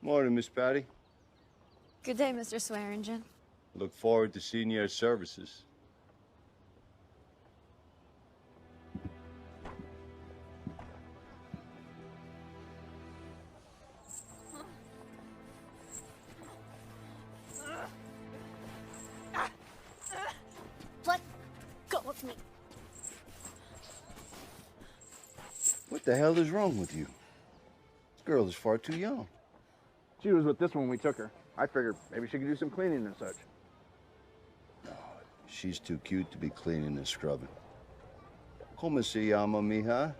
Morning, Miss Patty. Good day, Mr. Swearingen. Look forward to seeing your services. Let go of me. What the hell is wrong with you? This girl is far too young. She was with this one when we took her. I figured maybe she could do some cleaning and such. No, she's too cute to be cleaning and scrubbing. ¿Cómo se llama, mija?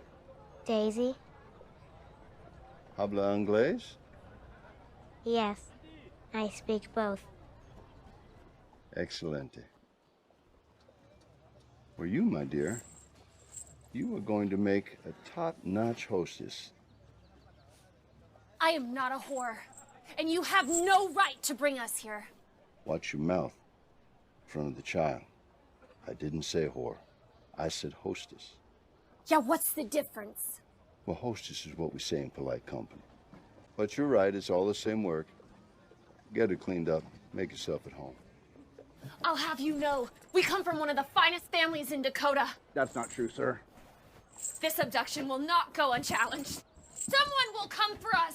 Daisy? ¿Habla inglés? Yes, I speak both. Excelente. For you, my dear, you are going to make a top-notch hostess. I am not a whore, and you have no right to bring us here. Watch your mouth in front of the child. I didn't say whore. I said hostess. Yeah, what's the difference? Well, hostess is what we say in polite company. But you're right, it's all the same work. Get her cleaned up, make yourself at home. I'll have you know, we come from one of the finest families in Dakota. That's not true, sir. This abduction will not go unchallenged. Someone will come for us!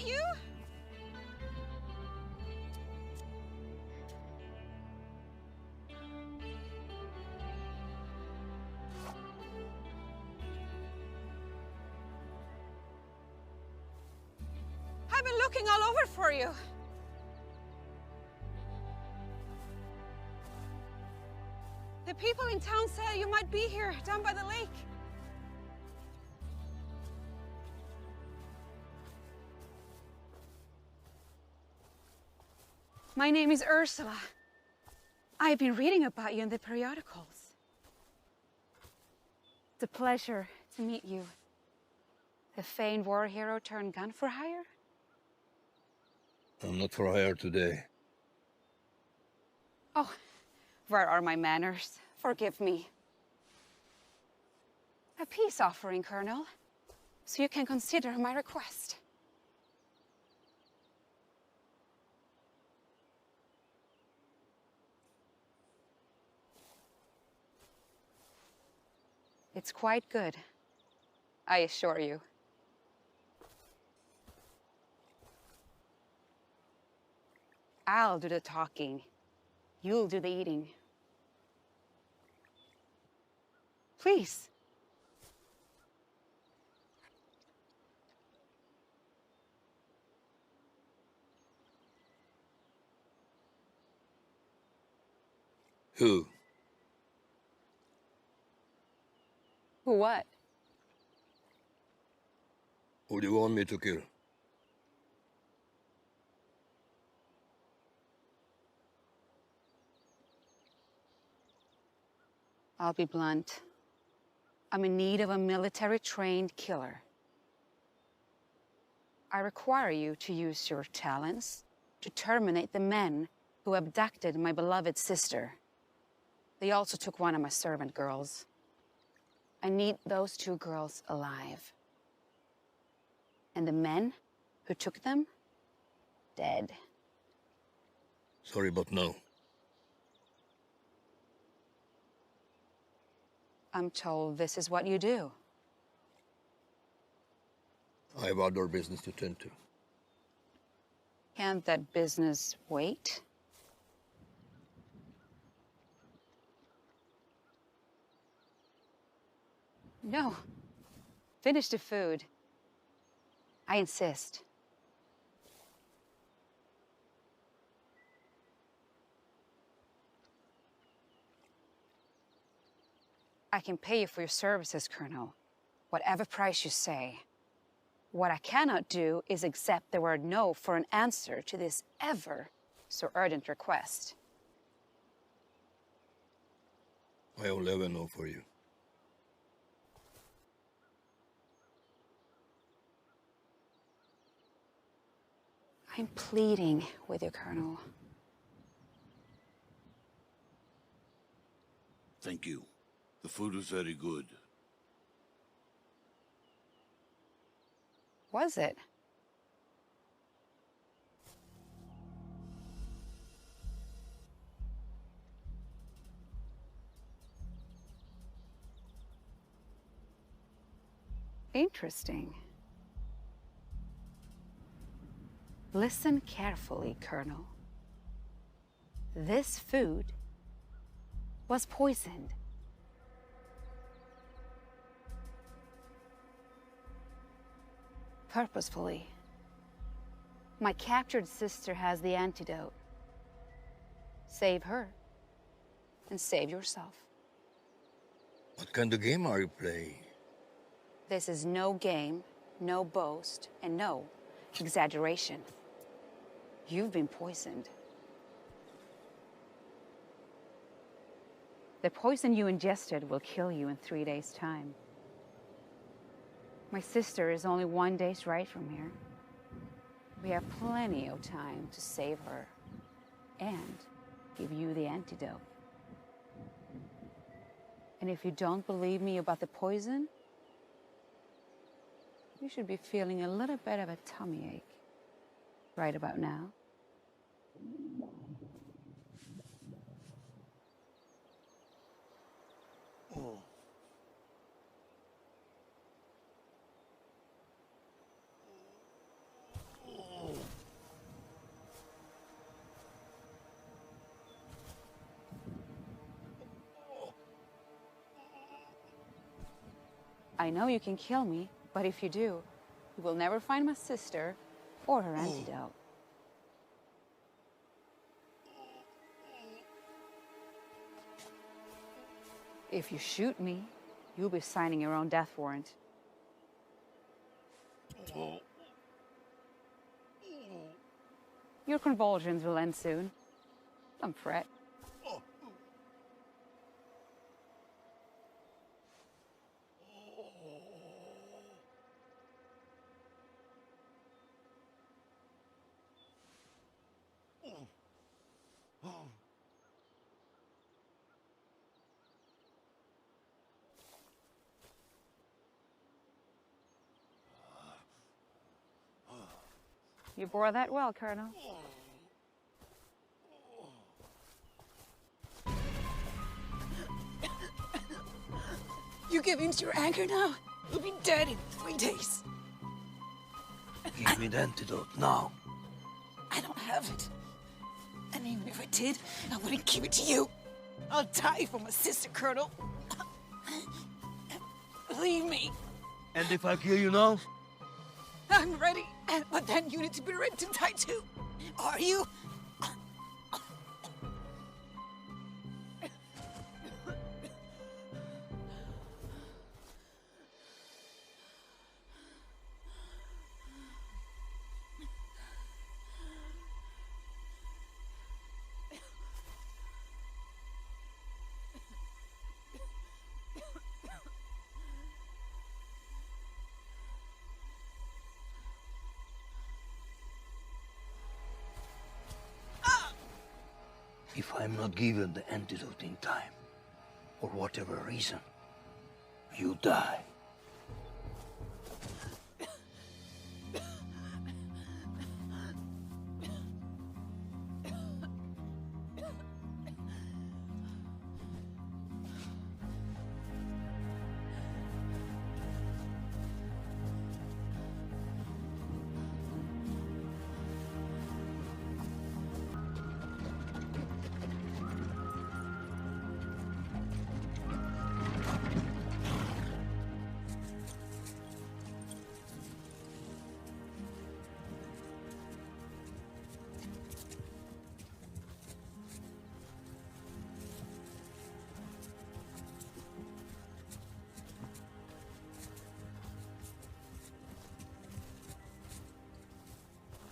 that you? I've been looking all over for you. The people in town said you might be here, down by the lake. My name is Ursula. I've been reading about you in the periodicals. It's a pleasure to meet you. The famed war hero turned gun for hire? I'm not for hire today. Oh, where are my manners? Forgive me. A peace offering, Colonel, so you can consider my request. It's quite good, I assure you. I'll do the talking. You'll do the eating. Please. Who? What? Who do you want me to kill? I'll be blunt. I'm in need of a military-trained killer. I require you to use your talents to terminate the men who abducted my beloved sister. They also took one of my servant girls. I need those 2 girls alive. And the men who took them, dead. Sorry, but no. I'm told this is what you do. I have outdoor business to tend to. Can't that business wait? No. Finish the food. I insist. I can pay you for your services, Colonel. Whatever price you say. What I cannot do is accept the word no for an answer to this ever so urgent request. I only have a no for you. I'm pleading with you, Colonel. Thank you. The food was very good. Was it? Interesting. Listen carefully, Colonel. This food was poisoned. Purposefully. My captured sister has the antidote. Save her, and save yourself. What kind of game are you playing? This is no game, no boast, and no exaggeration. You've been poisoned. The poison you ingested will kill you in 3 days' time. My sister is only 1 day's ride from here. We have plenty of time to save her and give you the antidote. And if you don't believe me about the poison, you should be feeling a little bit of a tummy ache right about now. Oh. I know you can kill me, but if you do, you will never find my sister or her antidote. If you shoot me, you'll be signing your own death warrant. Your convulsions will end soon. Don't fret. You bore that well, Colonel. You give in to your anger now? You'll be dead in 3 days. Give me the antidote now. I don't have it. And even if I did, I wouldn't give it to you. I'll die for my sister, Colonel. Believe me, And if I kill you now? I'm ready. But then you need to be ready to die too. Are you? If I'm not given the antidote in time, for whatever reason, you die.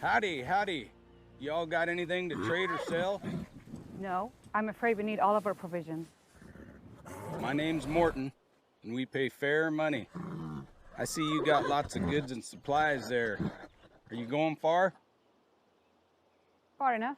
Howdy, howdy. Y'all got anything to trade or sell? No, I'm afraid we need all of our provisions. My name's Morton, and we pay fair money. I see you got lots of goods and supplies there. Are you going far? Far enough.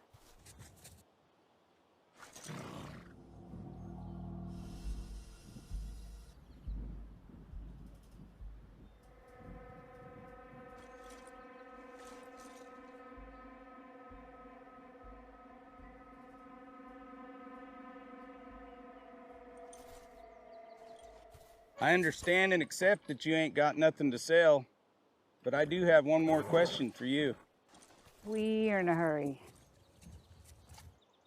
I understand and accept that you ain't got nothing to sell, but I do have one more question for you. We're in a hurry.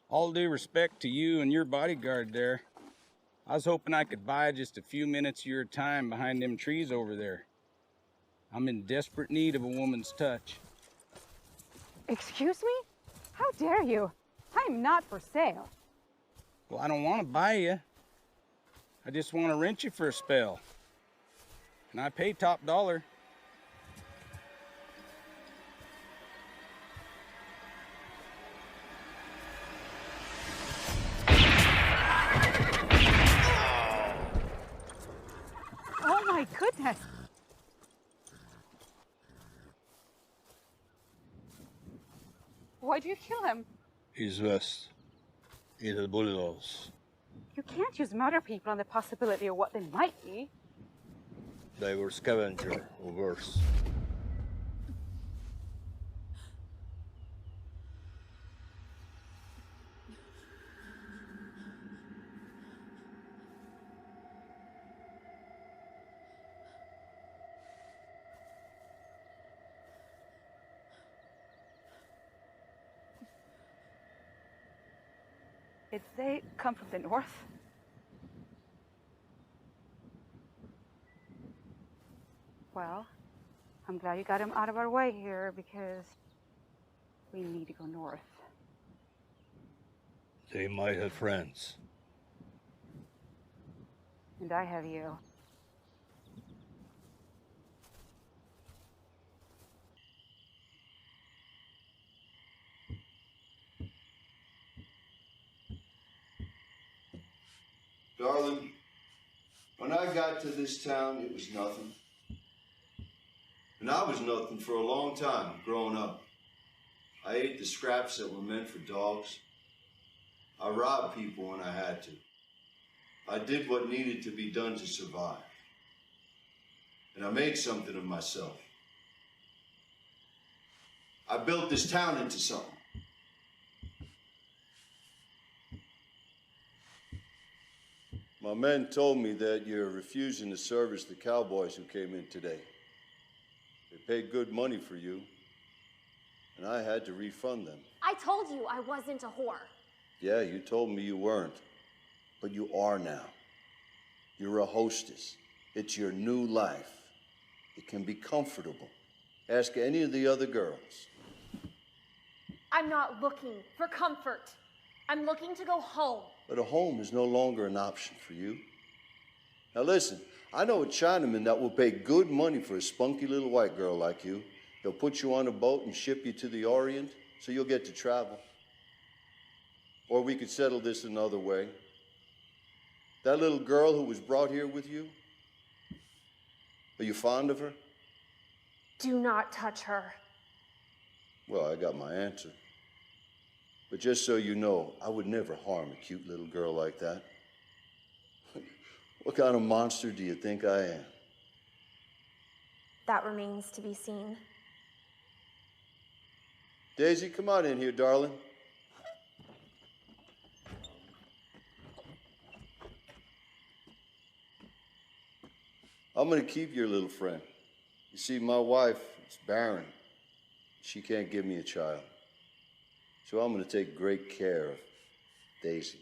All due respect to you and your bodyguard there, I was hoping I could buy just a few minutes of your time behind them trees over there. I'm in desperate need of a woman's touch. Excuse me? How dare you? I'm not for sale. Well, I don't want to buy you. I just want to rent you for a spell. And I pay top dollar. Oh my goodness! Why'd you kill him? He's west. He had bullet holes. You can't use murder people on the possibility of what they might be. They were scavenger, or worse. Did they come from the north? Well, I'm glad you got him out of our way here because we need to go north. They might have friends. And I have you. Darling, when I got to this town, it was nothing. And I was nothing for a long time growing up. I ate the scraps that were meant for dogs. I robbed people when I had to. I did what needed to be done to survive. And I made something of myself. I built this town into something. My men told me that you're refusing to service the cowboys who came in today. They paid good money for you, and I had to refund them. I told you I wasn't a whore. Yeah, you told me you weren't, but you are now. You're a hostess. It's your new life. It can be comfortable. Ask any of the other girls. I'm not looking for comfort. I'm looking to go home. But a home is no longer an option for you. Now listen, I know a Chinaman that will pay good money for a spunky little white girl like you. He'll put you on a boat and ship you to the Orient so you'll get to travel. Or we could settle this another way. That little girl who was brought here with you, are you fond of her? Do not touch her. Well, I got my answer. But just so you know, I would never harm a cute little girl like that. What kind of monster do you think I am? That remains to be seen. Daisy, come on in here, darling. I'm gonna keep your little friend. You see, my wife is barren. She can't give me a child. So I'm gonna take great care of Daisy.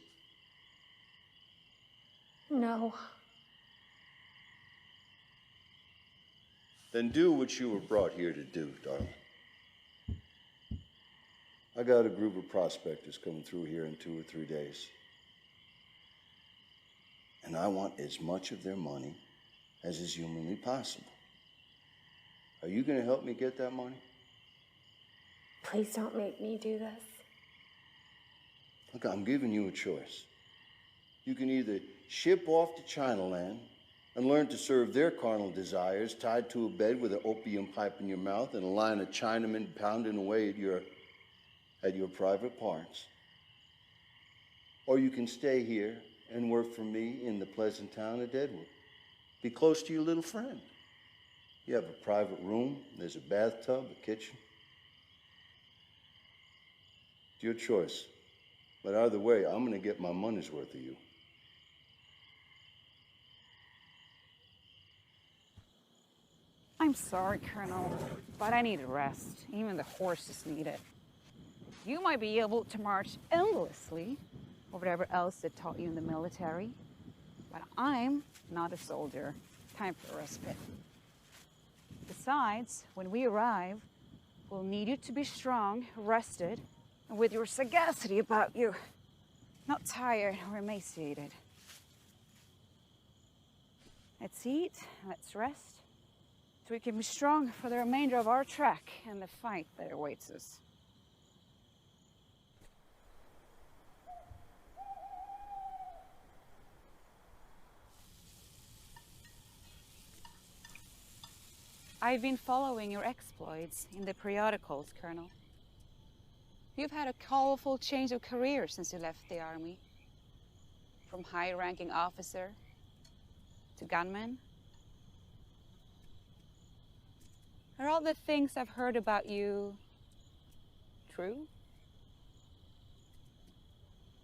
No. Then do what you were brought here to do, darling. I got a group of prospectors coming through here in 2 or 3 days. And I want as much of their money as is humanly possible. Are you gonna help me get that money? Please don't make me do this. Look, I'm giving you a choice. You can either ship off to Chinaland and learn to serve their carnal desires tied to a bed with an opium pipe in your mouth and a line of Chinamen pounding away at your private parts. Or you can stay here and work for me in the pleasant town of Deadwood. Be close to your little friend. You have a private room, there's a bathtub, a kitchen. It's your choice. But either way, I'm gonna get my money's worth of you. I'm sorry, Colonel, but I need a rest. Even the horses need it. You might be able to march endlessly, or whatever else they taught you in the military, but I'm not a soldier. Time for a respite. Besides, when we arrive, we'll need you to be strong, rested, and with your sagacity about you. Not tired or emaciated. Let's eat, let's rest, so we can be strong for the remainder of our trek and the fight that awaits us. I've been following your exploits in the periodicals, Colonel. You've had a colorful change of career since you left the army. From high-ranking officer to gunman. Are all the things I've heard about you true?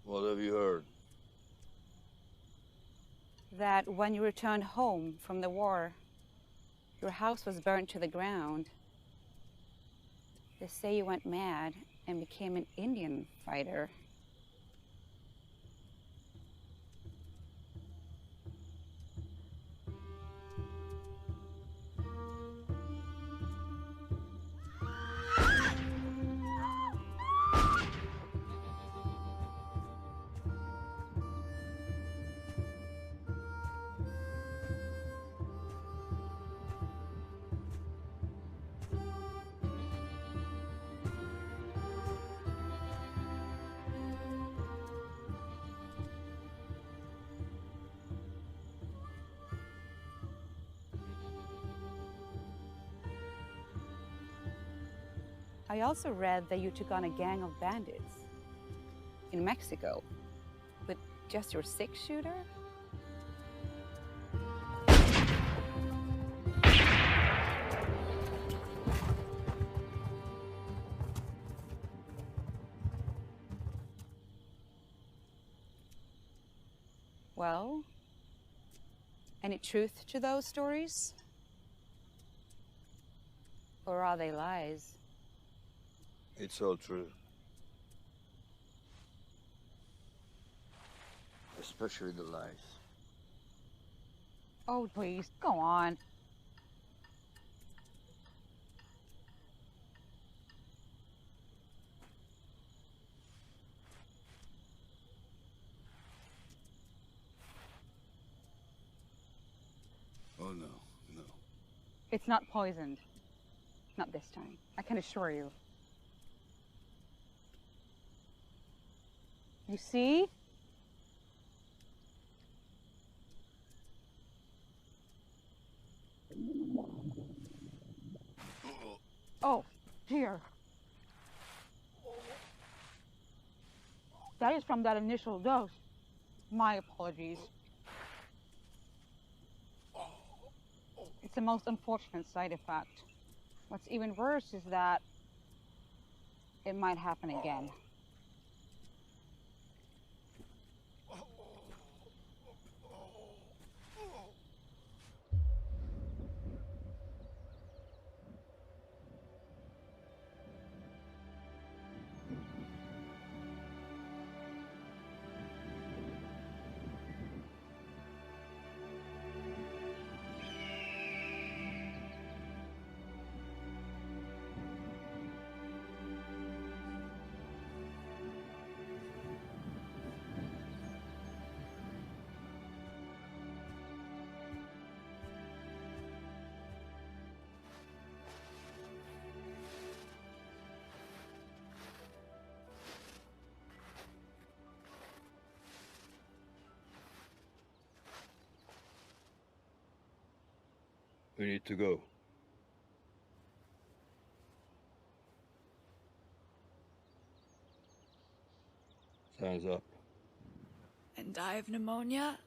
What have you heard? That when you returned home from the war, your house was burned to the ground. They say you went mad and became an Indian fighter. I also read that you took on a gang of bandits in Mexico with just your six-shooter? Well, any truth to those stories? Or are they lies? It's all true. Especially the lies. Oh, please, go on. Oh, no, no. It's not poisoned. Not this time, I can assure you. You see? Oh, dear. That is from that initial dose. My apologies. It's the most unfortunate side effect. What's even worse is that it might happen again. We need to go. Time's up. And die of pneumonia?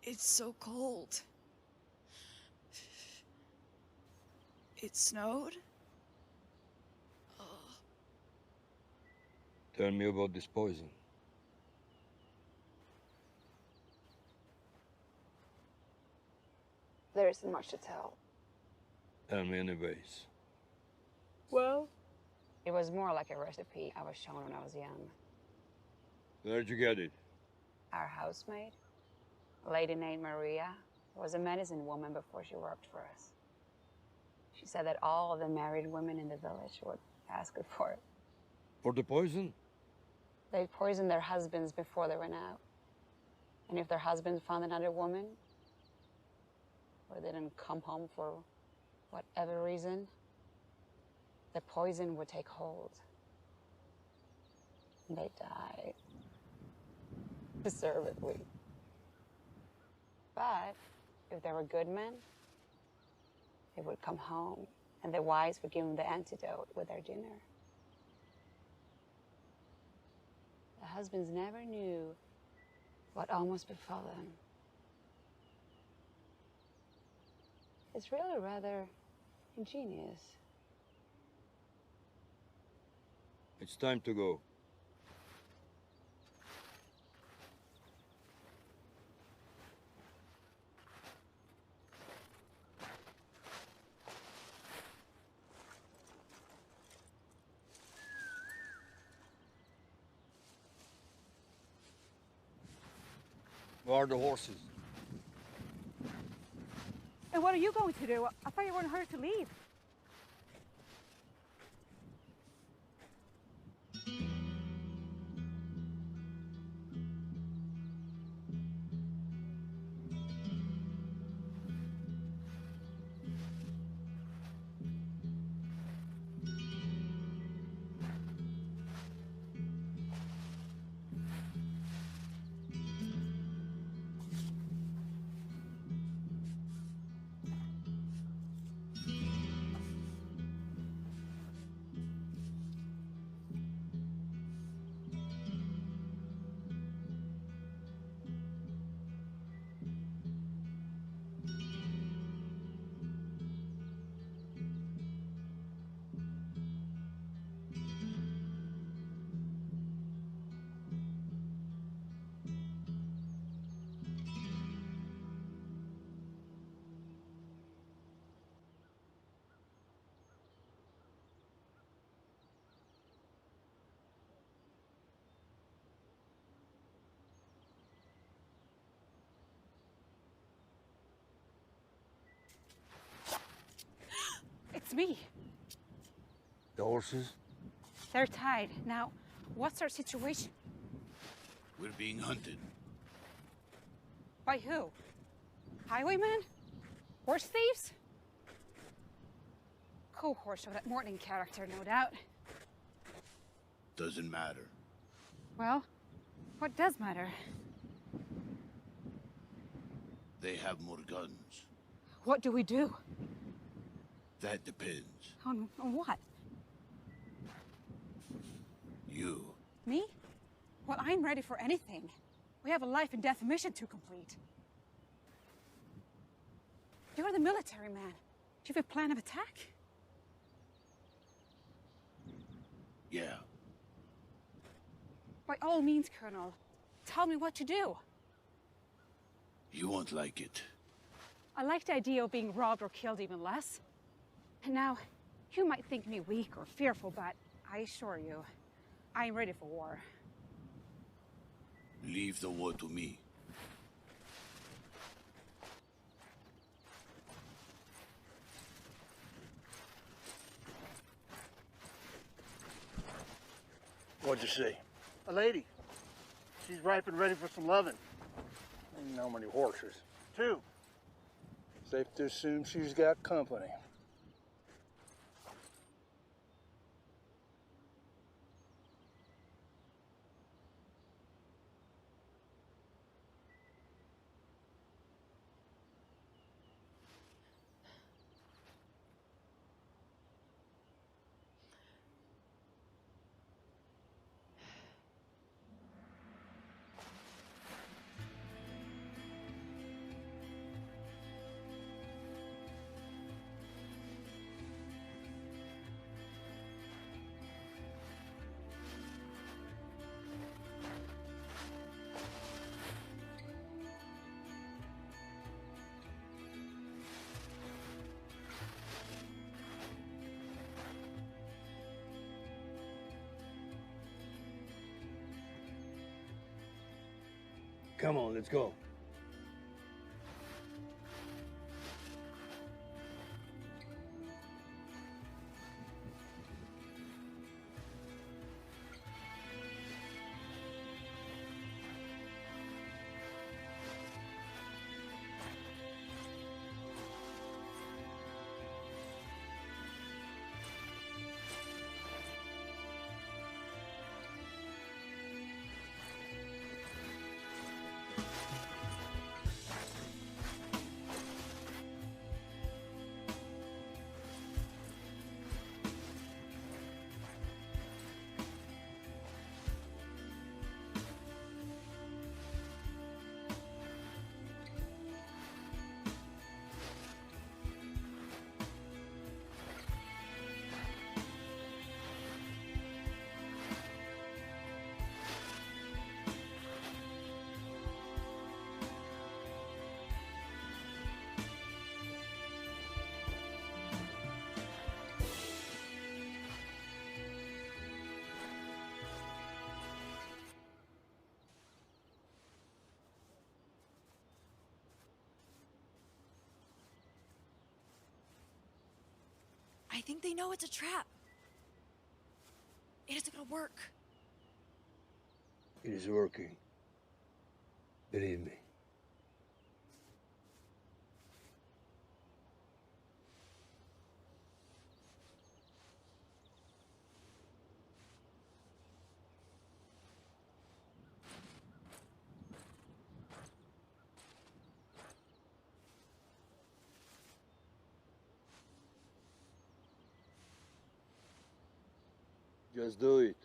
It's so cold. It snowed? Oh. Tell me about this poison. There isn't much to tell. Tell me anyways. Well, it was more like a recipe I was shown when I was young. Where'd you get it? Our housemaid, a lady named Maria, was a medicine woman before she worked for us. She said that all of the married women in the village would ask her for it. For the poison? They poisoned their husbands before they went out. And if their husbands found another woman, or they didn't come home for whatever reason, the poison would take hold. And they died. Deservedly. But if they were good men, they would come home, and the wives would give them the antidote with their dinner. The husbands never knew what almost befell them. It's really rather ingenious. It's time to go. Where are the horses? And what are you going to do? I thought you weren't hurt to leave. It's me. The horses? They're tied. Now, what's our situation? We're being hunted. By who? Highwaymen? Horse thieves? Cohorts of that Morton character, no doubt. Doesn't matter. Well, what does matter? They have more guns. What do we do? That depends. On what? You. Me? Well, I'm ready for anything. We have a life and death mission to complete. You're the military man. Do you have a plan of attack? Yeah. By all means, Colonel. Tell me what to do. You won't like it. I like the idea of being robbed or killed even less. And now, you might think me weak or fearful, but I assure you, I'm ready for war. Leave the war to me. What'd you see? A lady. She's ripe and ready for some loving. Ain't no many horses. 2. Safe to assume she's got company. Come on, let's go. I think they know it's a trap. It isn't gonna work. It is working. Believe me. Just do it.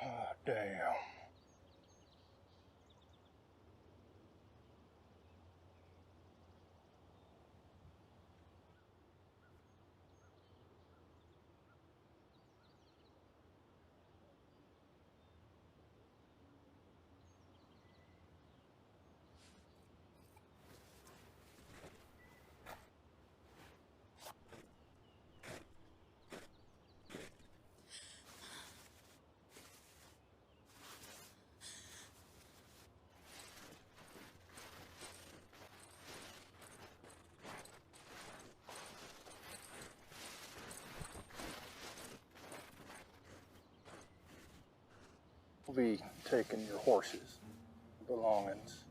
Ah, damn. We'll be taking your horses, belongings.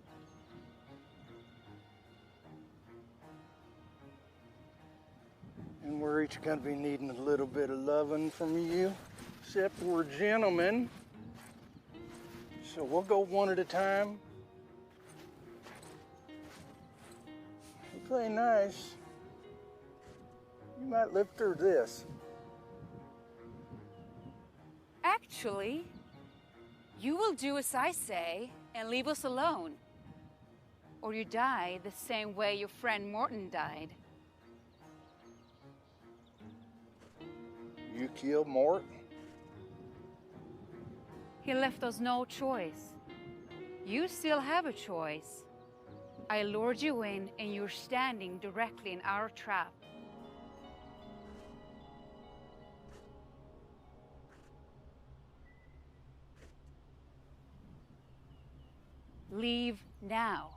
And we're each gonna be needing a little bit of loving from you, except we're gentlemen. So we'll go one at a time. You play nice. You might live through this. Actually, you will do as I say and leave us alone. Or you die the same way your friend Morton died. You killed Mort? He left us no choice. You still have a choice. I lured you in and you're standing directly in our trap. Leave now,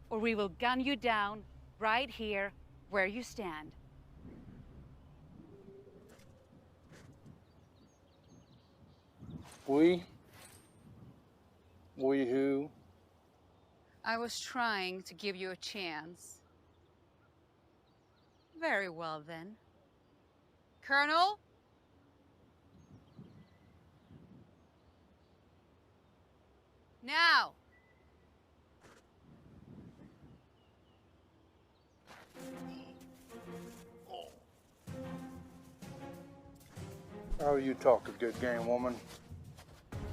or we will gun you down right here where you stand. We? We who? I was trying to give you a chance. Very well then. Colonel? Now! Oh, you talk a good game, woman.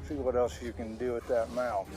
See what else you can do with that mouth.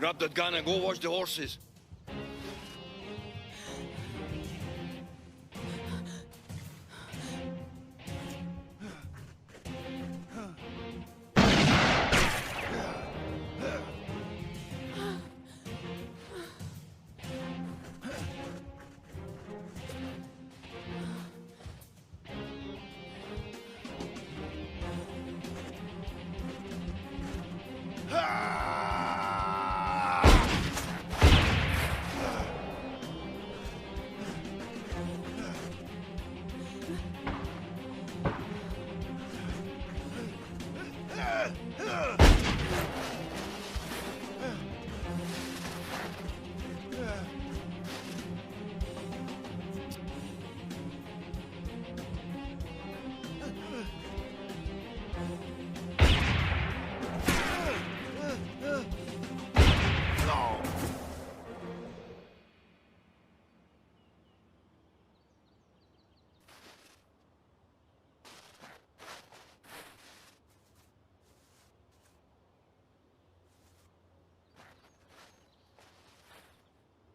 Grab that gun and go watch the horses.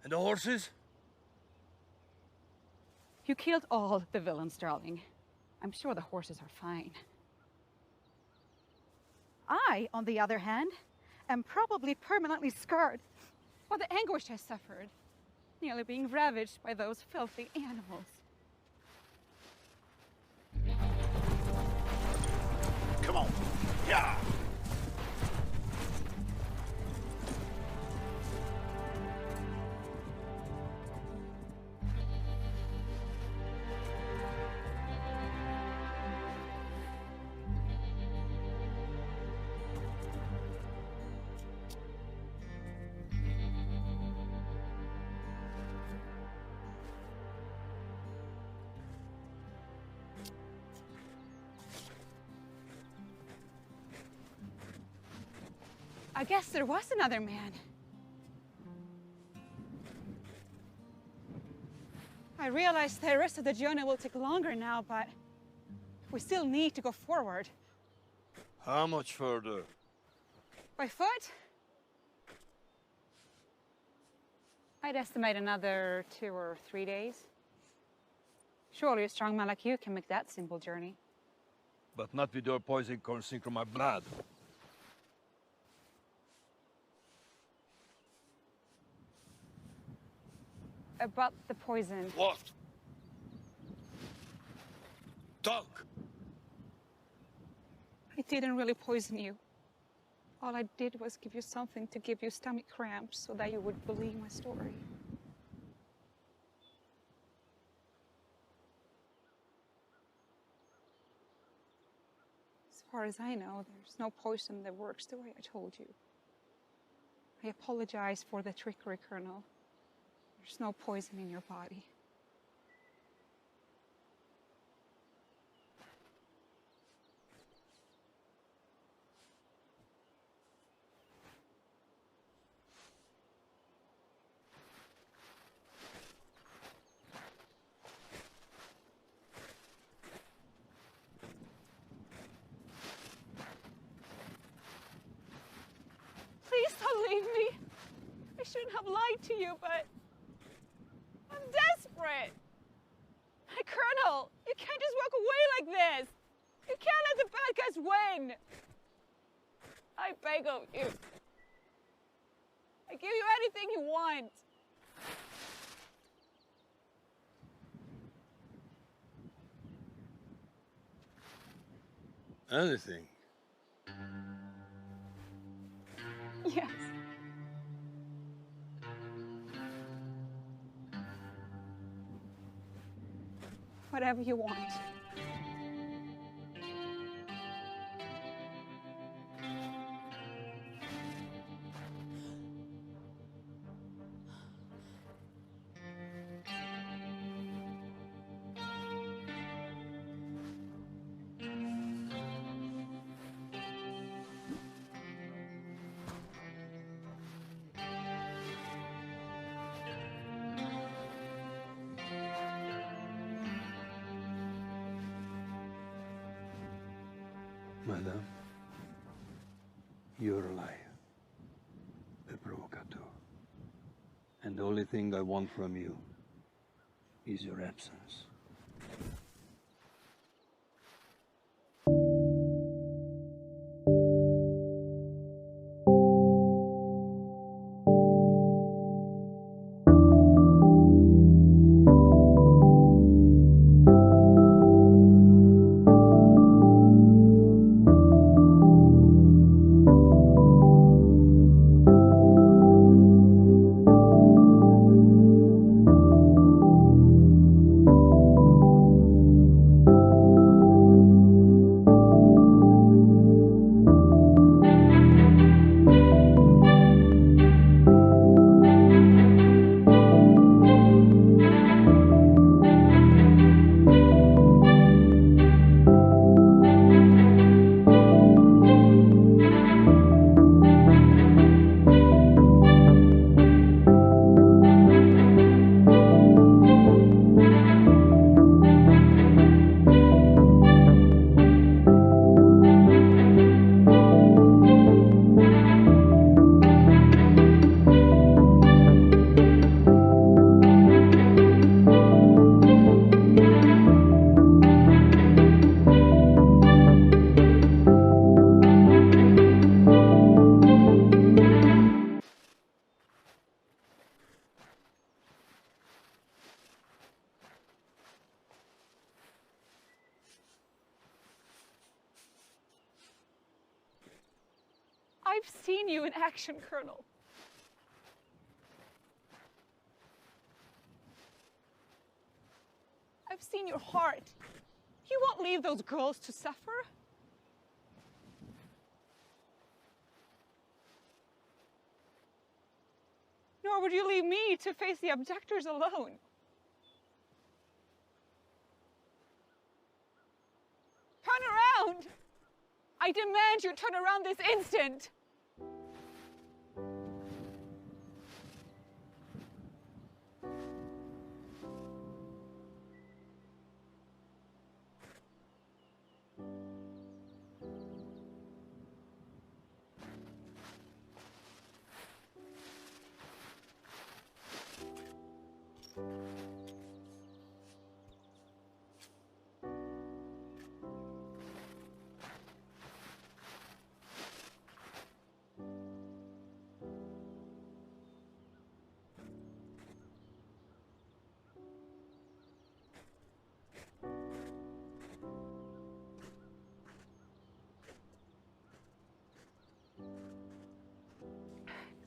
And the horses? You killed all the villains, darling. I'm sure the horses are fine. I, on the other hand, am probably permanently scarred by the anguish I suffered, nearly being ravaged by those filthy animals. Come on. Yeah. I guess there was another man. I realize the rest of the journey will take longer now, but we still need to go forward. How much further? By foot? I'd estimate another 2 or 3 days. Surely a strong man like you can make that simple journey. But not with your poison coursing through my blood. About the poison. What? Talk! I didn't really poison you. All I did was give you something to give you stomach cramps so that you would believe my story. As far as I know, there's no poison that works the way I told you. I apologize for the trickery, Colonel. There's no poison in your body. Please don't leave me. I shouldn't have lied to you, but I'm desperate. Colonel, you can't just walk away like this. You can't let the bad guys win. I beg of you. I give you anything you want. Anything? Yes. Whatever you want. Madame, you're a liar, a provocateur. And the only thing I want from you is your absence. I've seen you in action, Colonel. I've seen your heart. You won't leave those girls to suffer. Nor would you leave me to face the abductors alone. Turn around! I demand you turn around this instant!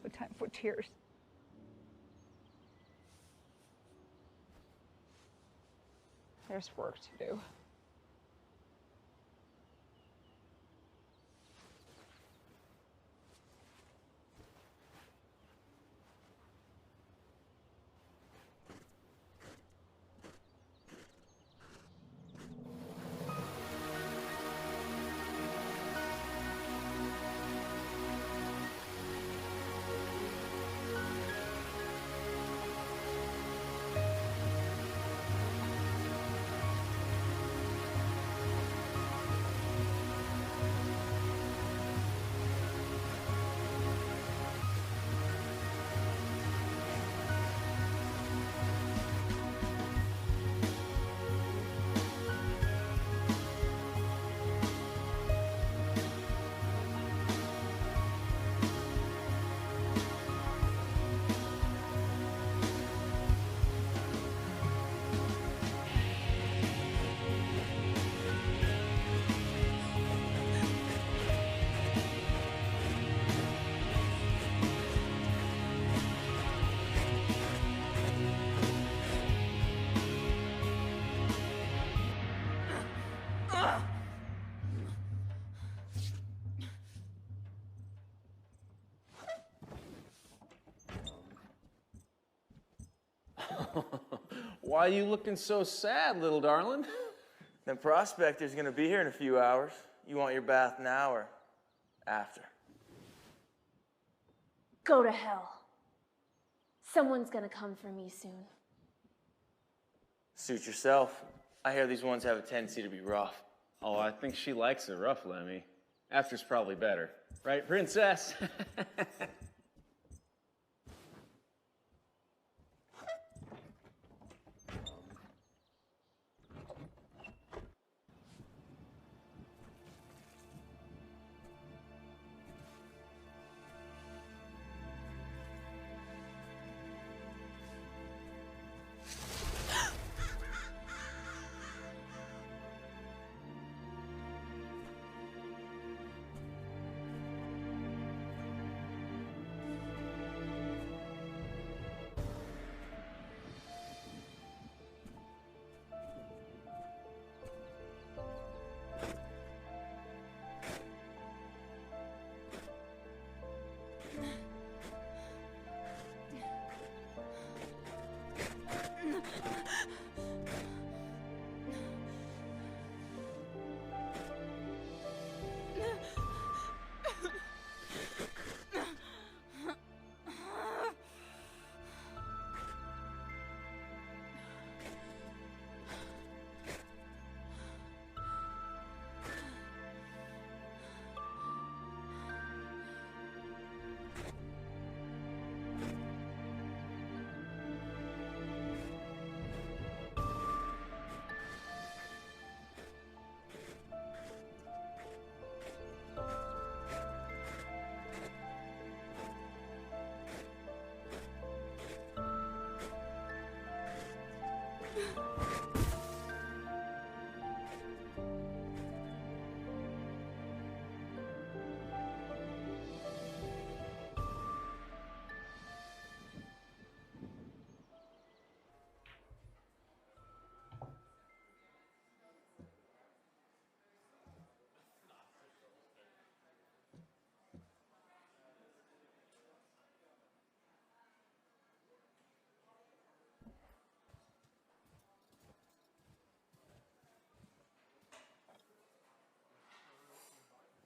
No time for tears. There's work to do. Why are you looking so sad, little darling? The prospector's gonna be here in a few hours. You want your bath now or after? Go to hell. Someone's gonna come for me soon. Suit yourself. I hear these ones have a tendency to be rough. Oh, I think she likes it rough, Lemmy. After's probably better. Right, princess?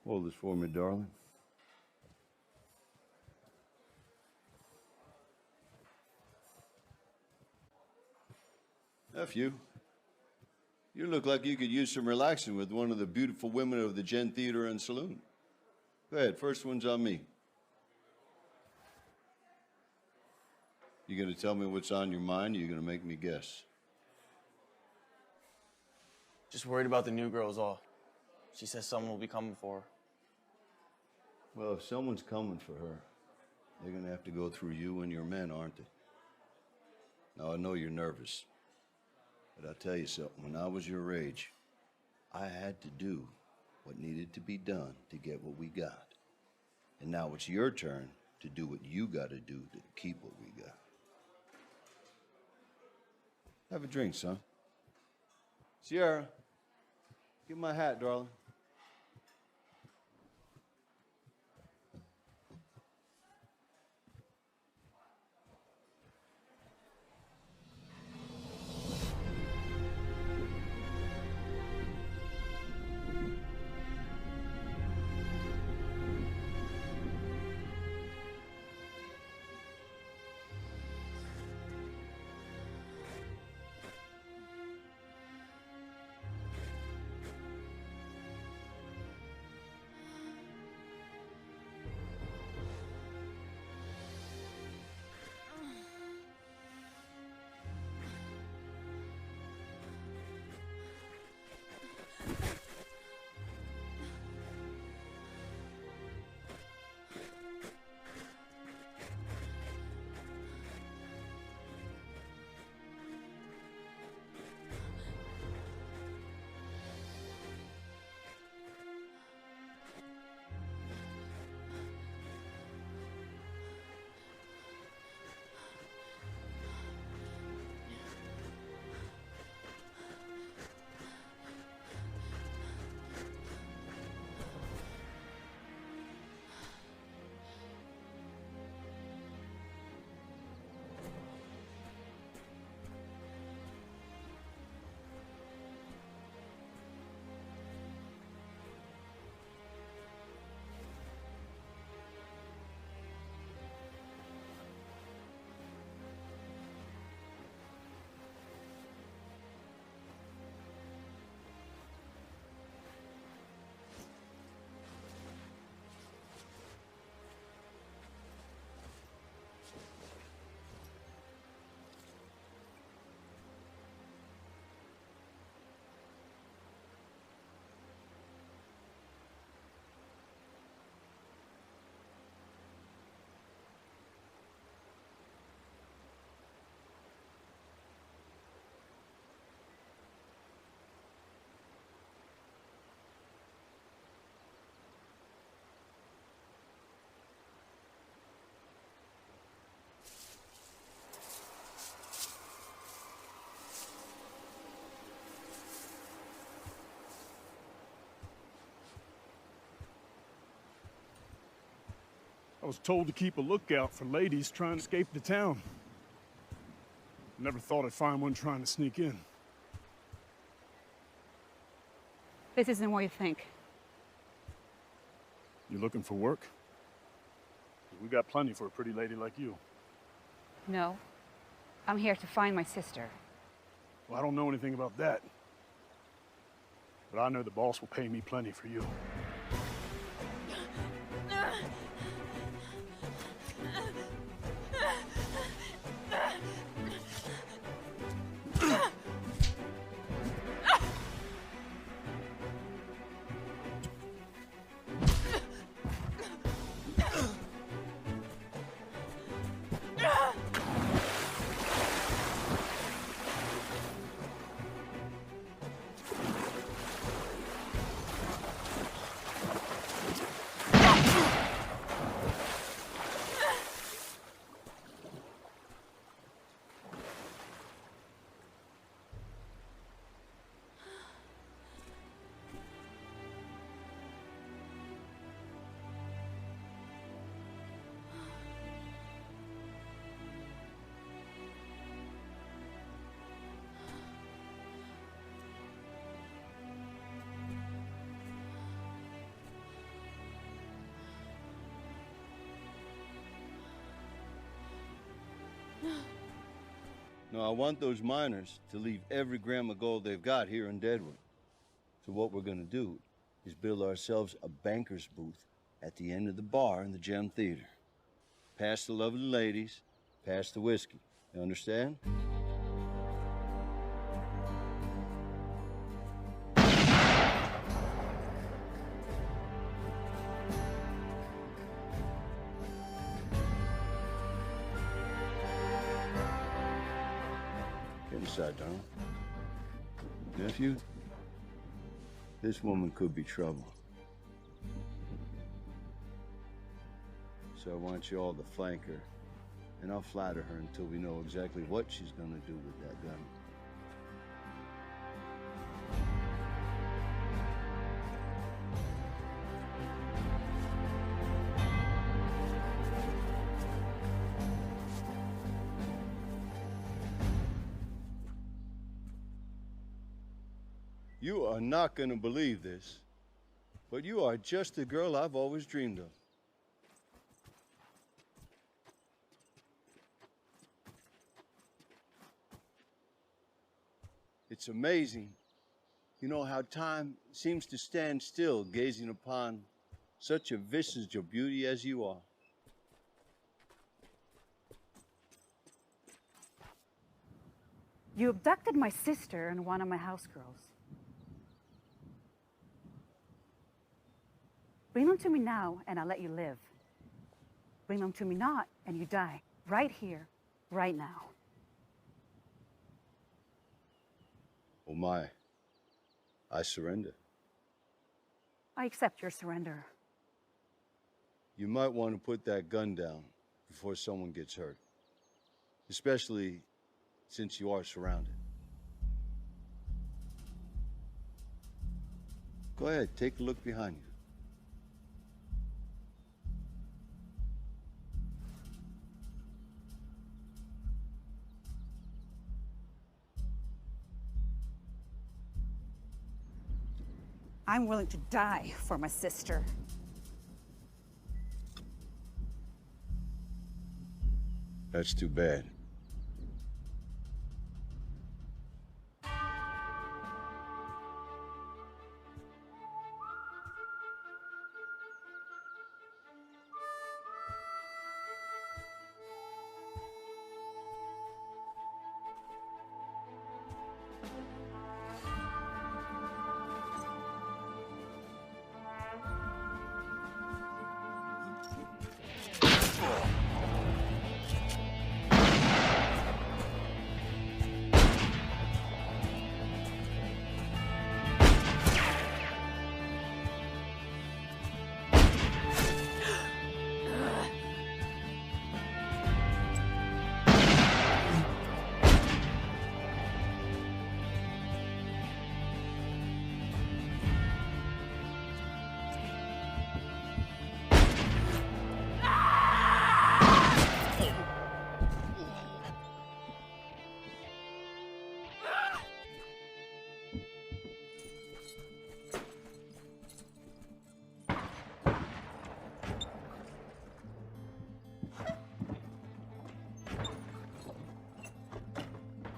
Hold this for me, darling. Nephew, you look like you could use some relaxing with one of the beautiful women of the Gen Theater and Saloon. Go ahead, first one's on me. You gonna tell me what's on your mind, or you gonna make me guess? Just worried about the new girl is all. She says someone will be coming for her. Well, if someone's coming for her, they're gonna have to go through you and your men, aren't they? Now, I know you're nervous, but I'll tell you something. When I was your age, I had to do what needed to be done to get what we got. And now it's your turn to do what you gotta do to keep what we got. Have a drink, son. Sierra, give my hat, darling. I was told to keep a lookout for ladies trying to escape the town. Never thought I'd find one trying to sneak in. This isn't what you think. You looking for work? We got plenty for a pretty lady like you. No. I'm here to find my sister. Well, I don't know anything about that. But I know the boss will pay me plenty for you. No, I want those miners to leave every gram of gold they've got here in Deadwood. So what we're gonna do is build ourselves a banker's booth at the end of the bar in the Gem Theater. Past the lovely ladies, past the whiskey. You understand? Get inside, darling. Nephew, this woman could be trouble. So I want you all to flank her, and I'll flatter her until we know exactly what she's gonna do with that gun. You are not gonna believe this, but you are just the girl I've always dreamed of. It's amazing, you know, how time seems to stand still gazing upon such a visage of beauty as you are. You abducted my sister and one of my house girls. Bring them to me now, and I'll let you live. Bring them to me not, and you die. Right here, right now. Oh my, I surrender. I accept your surrender. You might want to put that gun down before someone gets hurt. Especially since you are surrounded. Go ahead, take a look behind you. I'm willing to die for my sister. That's too bad.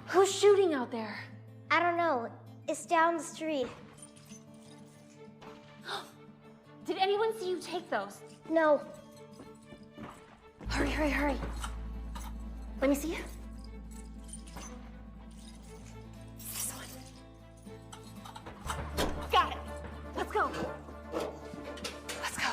Who's shooting out there? I don't know. It's down the street. Did anyone see you take those? No. Hurry, hurry, hurry. Let me see. This one. Got it. Let's go. Let's go.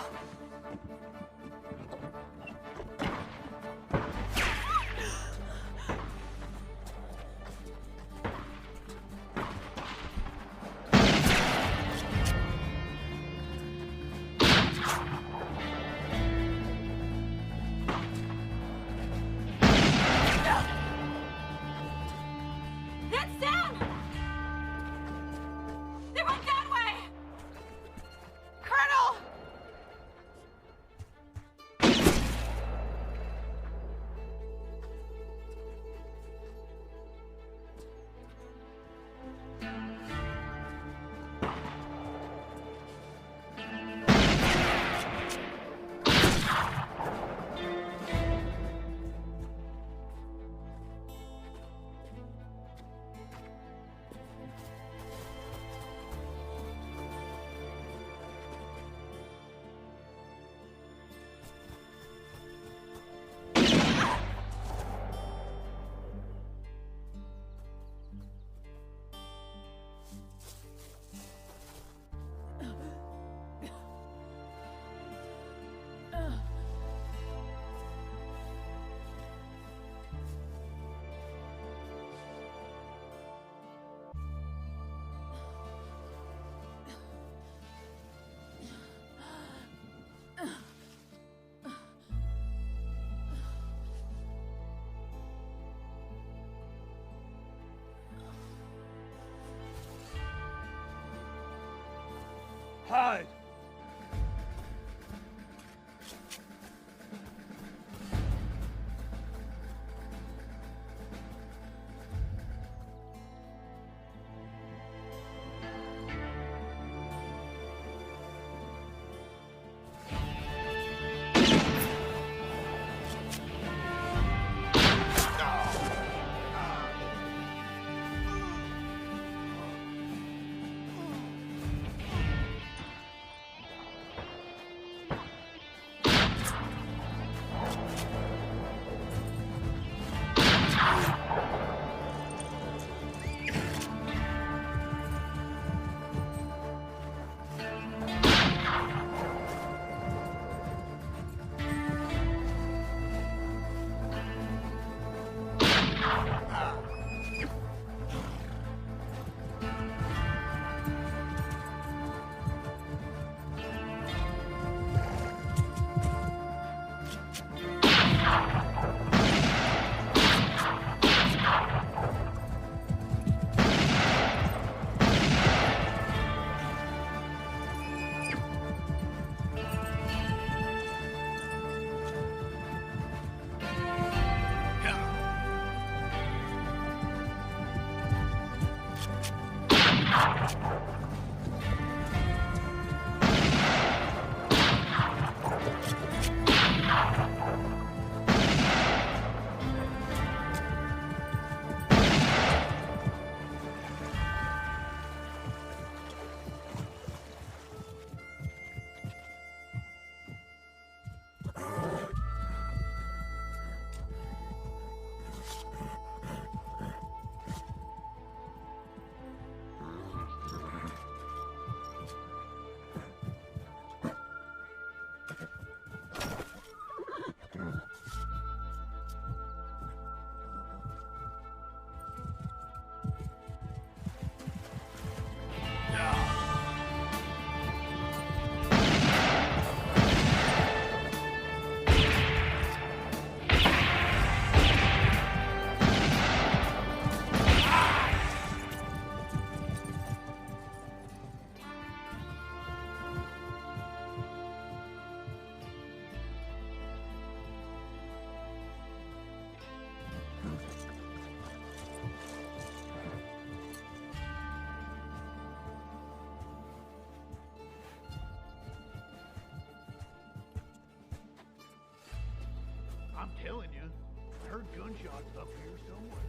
Hide! I'm telling you, I heard gunshots up here somewhere.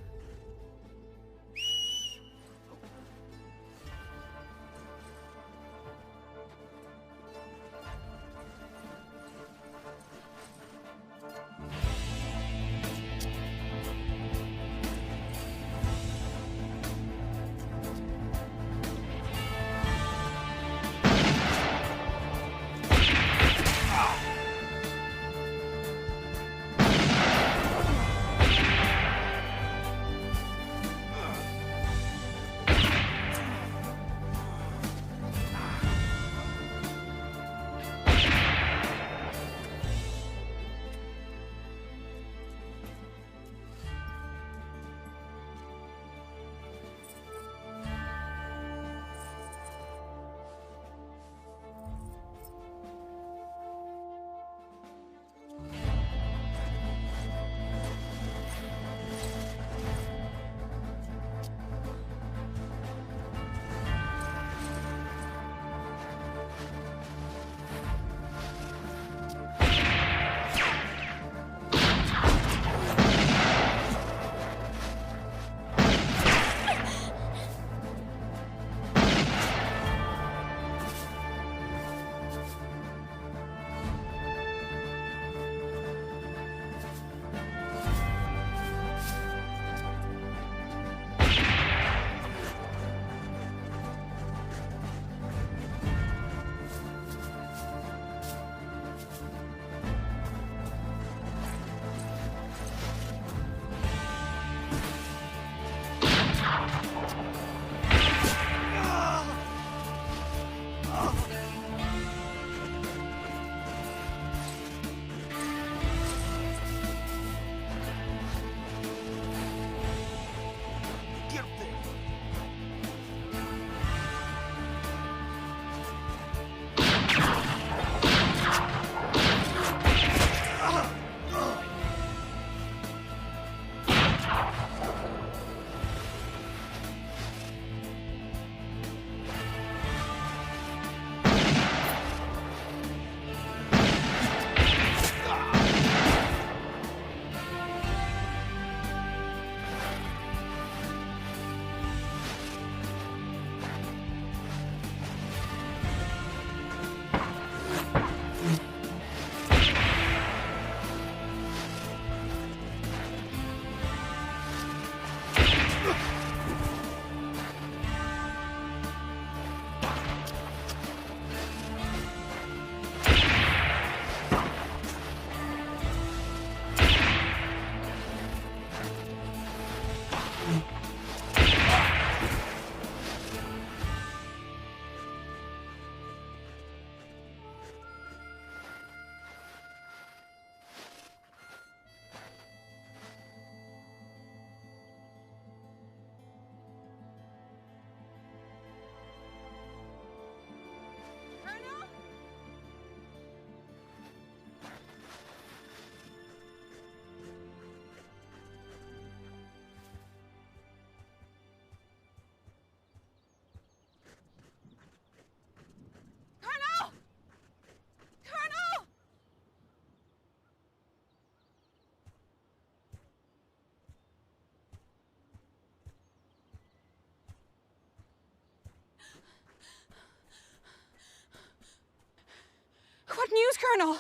What news, Colonel?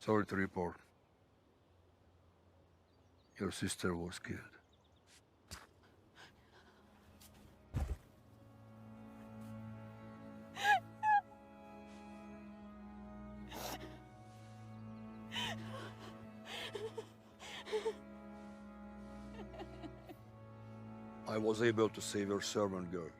Sorry to report. Your sister was killed. I was able to save your servant girl.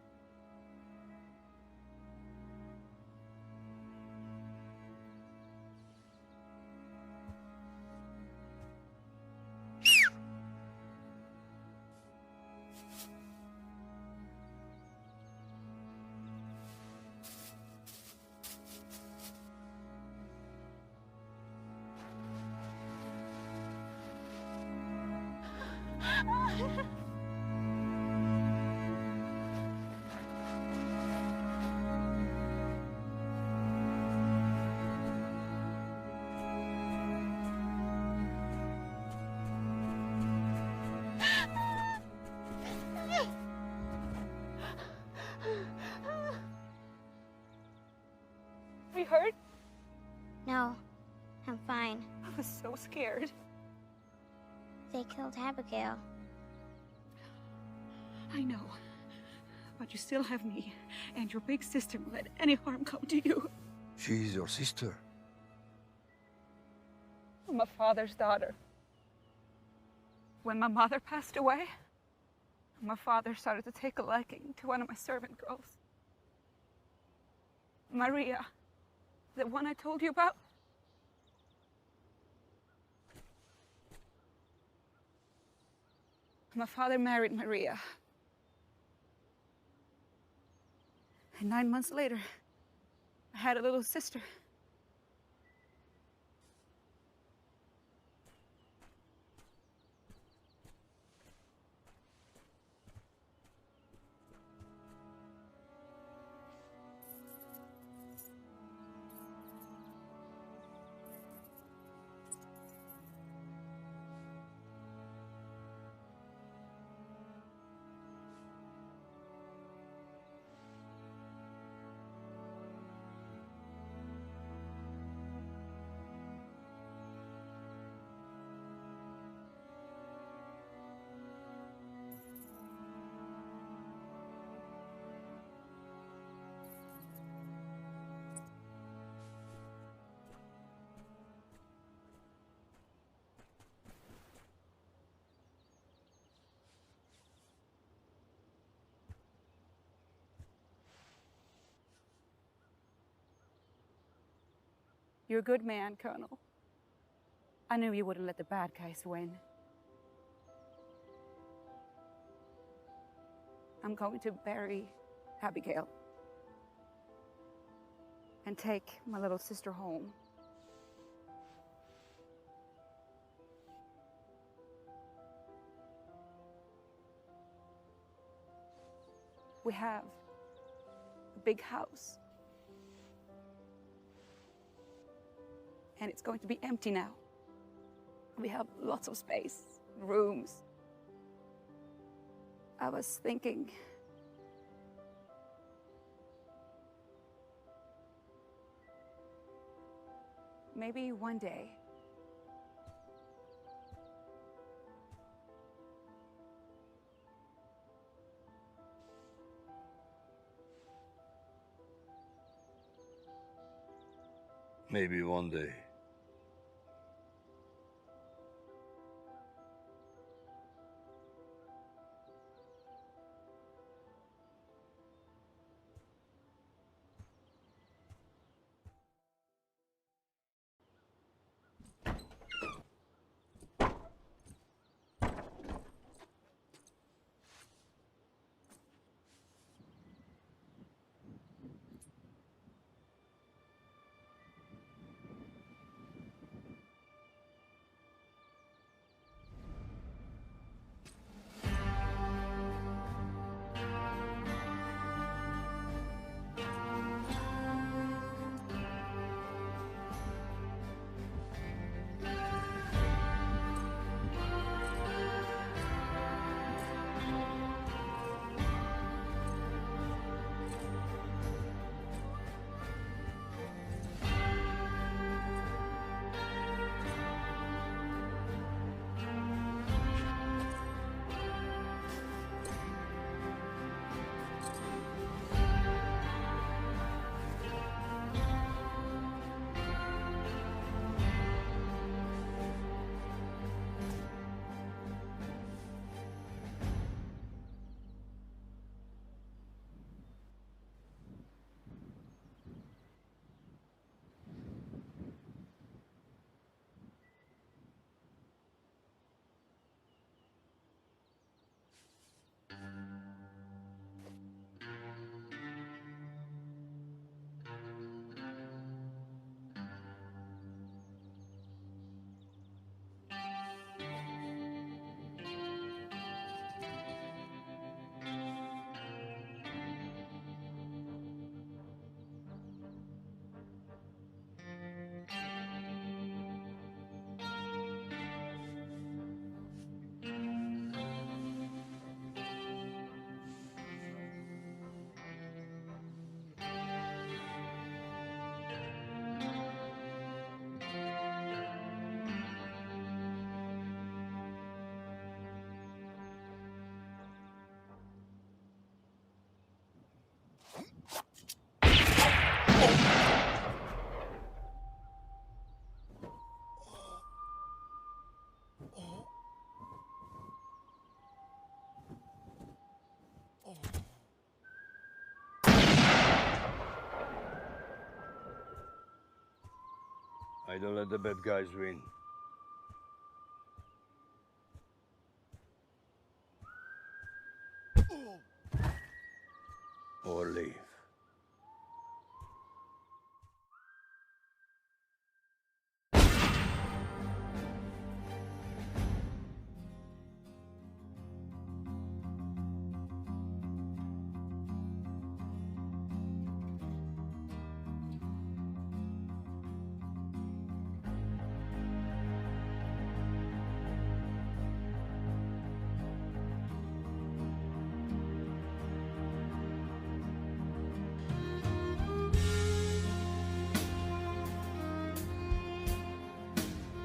Are you hurt? No, I'm fine. I was so scared. They killed Abigail. I know. But you still have me, and your big sister won't let any harm come to you. She's your sister. I'm my father's daughter. When my mother passed away, my father started to take a liking to one of my servant girls. Maria, the one I told you about. My father married Maria. And 9 months later, I had a little sister. You're a good man, Colonel. I knew you wouldn't let the bad guys win. I'm going to bury Abigail and take my little sister home. We have a big house. And it's going to be empty now. We have lots of space, rooms. I was thinking, Maybe one day. Maybe one day. I don't let the bad guys win. Or leave.